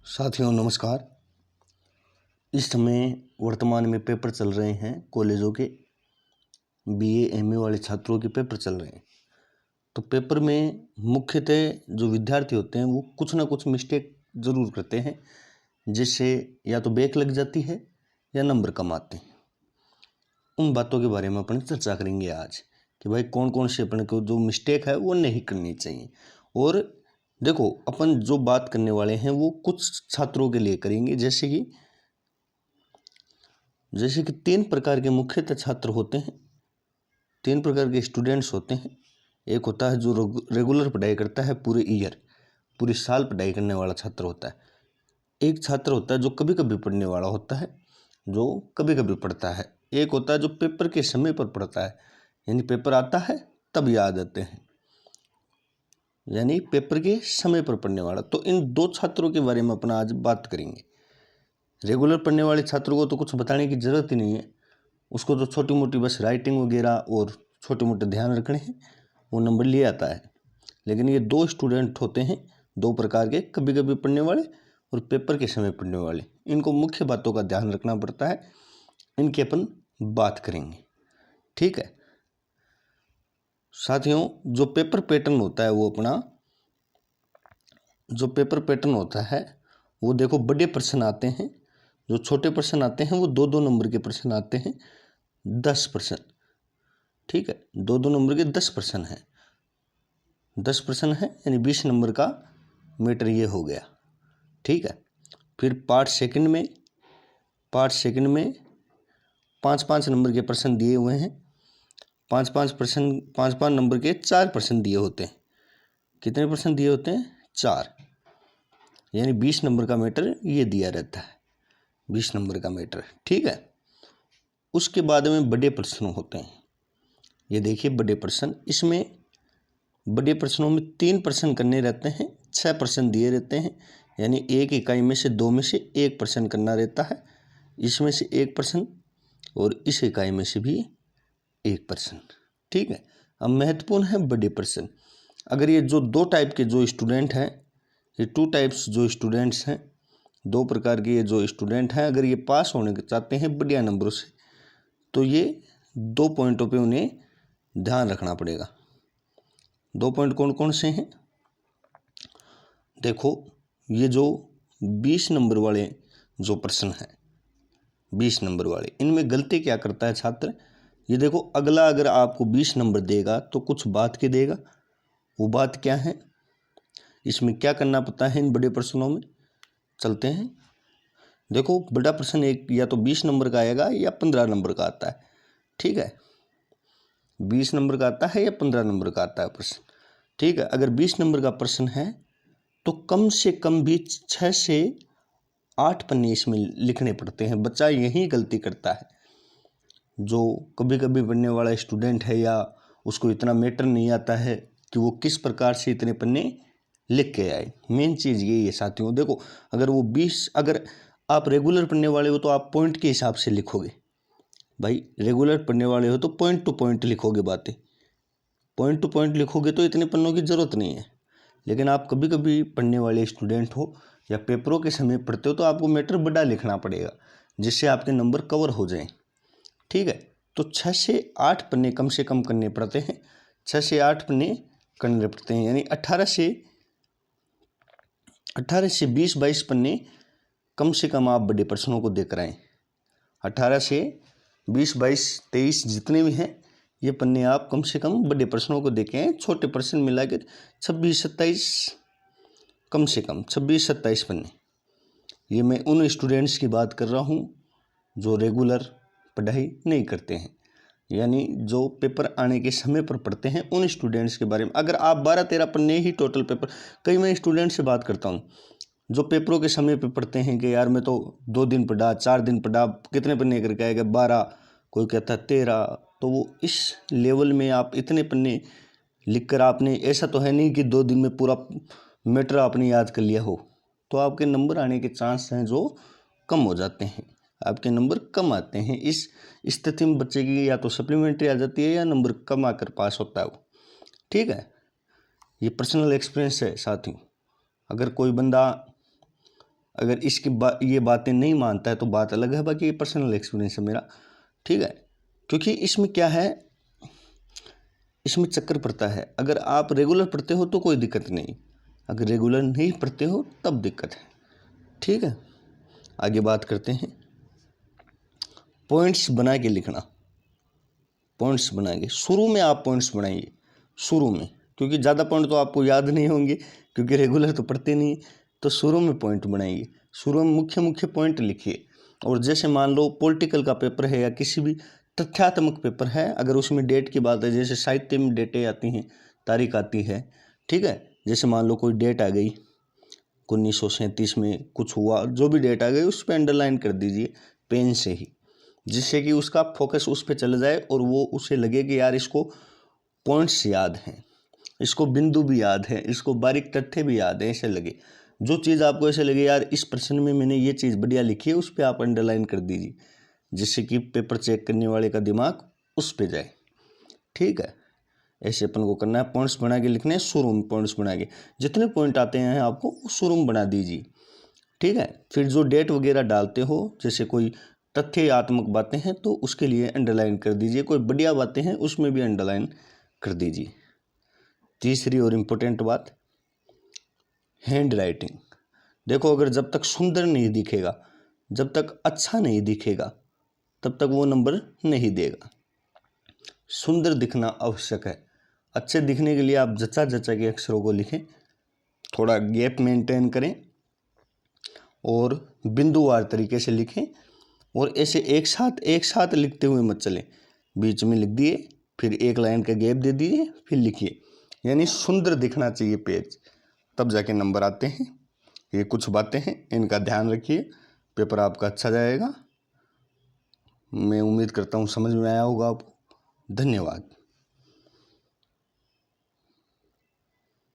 साथियों नमस्कार। इस समय वर्तमान में पेपर चल रहे हैं कॉलेजों के, बीए एमए वाले छात्रों के पेपर चल रहे हैं। तो पेपर में मुख्यतः जो विद्यार्थी होते हैं वो कुछ ना कुछ मिस्टेक ज़रूर करते हैं, जिससे या तो बैक लग जाती है या नंबर कम आते हैं। उन बातों के बारे में अपन चर्चा करेंगे आज कि भाई कौन कौन से अपन को जो मिस्टेक है वो नहीं करनी चाहिए। और देखो, अपन जो बात करने वाले हैं वो कुछ छात्रों के लिए करेंगे, जैसे कि 3 प्रकार के मुख्यतः छात्र होते हैं, 3 प्रकार के स्टूडेंट्स होते हैं। एक होता है जो रेगुलर पढ़ाई करता है, पूरे साल पढ़ाई करने वाला छात्र होता है। एक छात्र होता है जो कभी कभी पढ़ने वाला होता है, जो कभी कभी पढ़ता है। एक होता है जो पेपर के समय पर पढ़ता है, यानी पेपर आता है तब याद आते हैं, यानी पेपर के समय पर पढ़ने वाला। तो इन 2 छात्रों के बारे में अपना आज बात करेंगे। रेगुलर पढ़ने वाले छात्रों को तो कुछ बताने की ज़रूरत ही नहीं है, उसको तो छोटी मोटी बस राइटिंग वगैरह और छोटे मोटे ध्यान रखने हैं, वो नंबर ले आता है। लेकिन ये 2 स्टूडेंट होते हैं, 2 प्रकार के, कभी कभी पढ़ने वाले और पेपर के समय पढ़ने वाले। इनको मुख्य बातों का ध्यान रखना पड़ता है, इनकी अपन बात करेंगे, ठीक है साथियों। जो पेपर पैटर्न होता है वो देखो, बड़े प्रश्न आते हैं, जो छोटे प्रश्न आते हैं वो 2-2 नंबर के प्रश्न आते हैं, 10 प्रश्न, ठीक है। 2-2 नंबर के 10 प्रश्न हैं, 10 प्रश्न है यानी 20 नंबर का मीटर ये हो गया, ठीक है। फिर पार्ट सेकंड में 5-5 नंबर के प्रश्न दिए हुए हैं, 5-5 नंबर के 4 प्रश्न दिए होते हैं। कितने प्रश्न दिए होते हैं? 4, यानी 20 नंबर का मीटर ये दिया रहता है, 20 नंबर का मीटर, ठीक है। उसके बाद में बड़े प्रश्न होते हैं, ये देखिए बड़े प्रश्न। इसमें बड़े प्रश्नों में 3 प्रश्न करने रहते हैं, 6 प्रश्न दिए रहते हैं, यानी एक इकाई में से 2 में से 1 प्रश्न करना रहता है। इसमें से 1 प्रश्न और इस इकाई में से भी 1 प्रश्न, ठीक है। अब महत्वपूर्ण है बड़े प्रश्न। अगर ये जो 2 टाइप के जो स्टूडेंट हैं, ये 2 टाइप्स जो स्टूडेंट्स हैं, 2 प्रकार के ये जो स्टूडेंट हैं, अगर ये पास होने चाहते हैं बढ़िया नंबरों से, तो ये 2 पॉइंटों पे उन्हें ध्यान रखना पड़ेगा। 2 पॉइंट कौन कौन से हैं? देखो, ये जो 20 नंबर वाले जो प्रश्न हैं, 20 नंबर वाले, इनमें गलती क्या करता है छात्र? ये देखो, अगला अगर आपको 20 नंबर देगा तो कुछ बात के देगा। वो बात क्या है, इसमें क्या करना पड़ता है इन बड़े प्रश्नों में? चलते हैं। देखो, बड़ा प्रश्न एक या तो 20 नंबर का आएगा या 15 नंबर का आता है, ठीक है। 20 नंबर का आता है या 15 नंबर का आता है प्रश्न, ठीक है। अगर 20 नंबर का प्रश्न है तो कम से कम भी 6 से 8 पन्ने इसमें लिखने पड़ते हैं। बच्चा यही गलती करता है, जो कभी कभी पढ़ने वाला स्टूडेंट है, या उसको इतना मैटर नहीं आता है कि वो किस प्रकार से इतने पन्ने लिख के आए। मेन चीज़ यही है साथियों। देखो, अगर आप रेगुलर पढ़ने वाले हो तो आप पॉइंट के हिसाब से लिखोगे। भाई, रेगुलर पढ़ने वाले हो तो पॉइंट टू पॉइंट लिखोगे बातें, पॉइंट टू पॉइंट लिखोगे तो इतने पन्नों की ज़रूरत नहीं है। लेकिन आप कभी कभी पढ़ने वाले स्टूडेंट हो या पेपरों के समय पढ़ते हो तो आपको मैटर बड़ा लिखना पड़ेगा, जिससे आपके नंबर कवर हो जाएं, ठीक है। तो 6 से 8 पन्ने कम से कम करने पड़ते हैं, 6 से 8 पन्ने करने पड़ते हैं, यानी 18 से 20-22 पन्ने कम से कम आप बड़े प्रश्नों को देकर आएँ। 18 से 20-22-23 जितने भी हैं ये पन्ने आप कम से कम बड़े प्रश्नों को देखें। छोटे प्रश्न मिला के 26-27, कम से कम 26-27 पन्ने। ये मैं उन स्टूडेंट्स की बात कर रहा हूँ जो रेगुलर पढ़ाई नहीं करते हैं, यानी जो पेपर आने के समय पर पढ़ते हैं, उन स्टूडेंट्स के बारे में। अगर आप 12-13 पन्ने ही टोटल पेपर, कई मैं स्टूडेंट से बात करता हूँ जो पेपरों के समय पे पढ़ते हैं कि यार मैं तो 2 दिन पढ़ा, 4 दिन पढ़ा, कितने पन्ने करके आएगा? 12, कोई कहता 13। तो वो इस लेवल में आप इतने पन्ने लिखकर, आपने ऐसा तो है नहीं कि 2 दिन में पूरा मैटर आपने याद कर लिया हो, तो आपके नंबर आने के चांस हैं जो कम हो जाते हैं, आपके नंबर कम आते हैं। इस स्थिति में बच्चे की या तो सप्लीमेंट्री आ जाती है या नंबर कम आकर पास होता है वो, ठीक है। ये पर्सनल एक्सपीरियंस है साथियों। अगर कोई बंदा अगर इसकी ये बातें नहीं मानता है तो बात अलग है, बाकी ये पर्सनल एक्सपीरियंस है मेरा, ठीक है। क्योंकि इसमें क्या है, इसमें चक्कर पड़ता है। अगर आप रेगुलर पढ़ते हो तो कोई दिक्कत नहीं, अगर रेगुलर नहीं पढ़ते हो तब दिक्कत है, ठीक है। आगे बात करते हैं, पॉइंट्स बना के लिखना। पॉइंट्स बनाएंगे, शुरू में आप पॉइंट्स बनाइए, शुरू में, क्योंकि ज़्यादा पॉइंट तो आपको याद नहीं होंगे क्योंकि रेगुलर तो पढ़ते नहीं, तो शुरू में पॉइंट बनाइए, शुरू में मुख्य मुख्य पॉइंट लिखिए। और जैसे मान लो पॉलिटिकल का पेपर है या किसी भी तथ्यात्मक पेपर है, अगर उसमें डेट की बात है, जैसे साहित्य में डेटें आती हैं, तारीख आती है, ठीक है। जैसे मान लो कोई डेट आ गई 1937 में कुछ हुआ, जो भी डेट आ गई उस पर अंडरलाइन कर दीजिए पेन से ही, जिससे कि उसका फोकस उस पर चला जाए और वो उसे लगे कि यार इसको पॉइंट्स याद हैं, इसको बिंदु भी याद है, इसको बारीक तथ्य भी याद है, ऐसे लगे। जो चीज़ आपको ऐसे लगे यार इस प्रश्न में मैंने ये चीज़ बढ़िया लिखी है, उस पर आप अंडरलाइन कर दीजिए, जिससे कि पेपर चेक करने वाले का दिमाग उस पर जाए, ठीक है। ऐसे अपन को करना है, पॉइंट्स बना के लिखने हैं, शुरू में पॉइंट्स बना के, जितने पॉइंट आते हैं आपको शुरू में बना दीजिए, ठीक है। फिर जो डेट वगैरह डालते हो, जैसे कोई तथ्यात्मक बातें हैं तो उसके लिए अंडरलाइन कर दीजिए, कोई बढ़िया बातें हैं उसमें भी अंडरलाइन कर दीजिए। तीसरी और इम्पोर्टेंट बात, हैंड राइटिंग। देखो, अगर जब तक सुंदर नहीं दिखेगा, जब तक अच्छा नहीं दिखेगा, तब तक वो नंबर नहीं देगा। सुंदर दिखना आवश्यक है। अच्छे दिखने के लिए आप जचा जचा के अक्षरों को लिखें, थोड़ा गैप मेंटेन करें और बिंदुवार तरीके से लिखें, और ऐसे एक साथ लिखते हुए मत चलें। बीच में लिख दिए, फिर एक लाइन का गैप दे दिए, फिर लिखिए, यानी सुंदर दिखना चाहिए पेज, तब जाके नंबर आते हैं। ये कुछ बातें हैं, इनका ध्यान रखिए, पेपर आपका अच्छा जाएगा। मैं उम्मीद करता हूँ समझ में आया होगा आपको। धन्यवाद।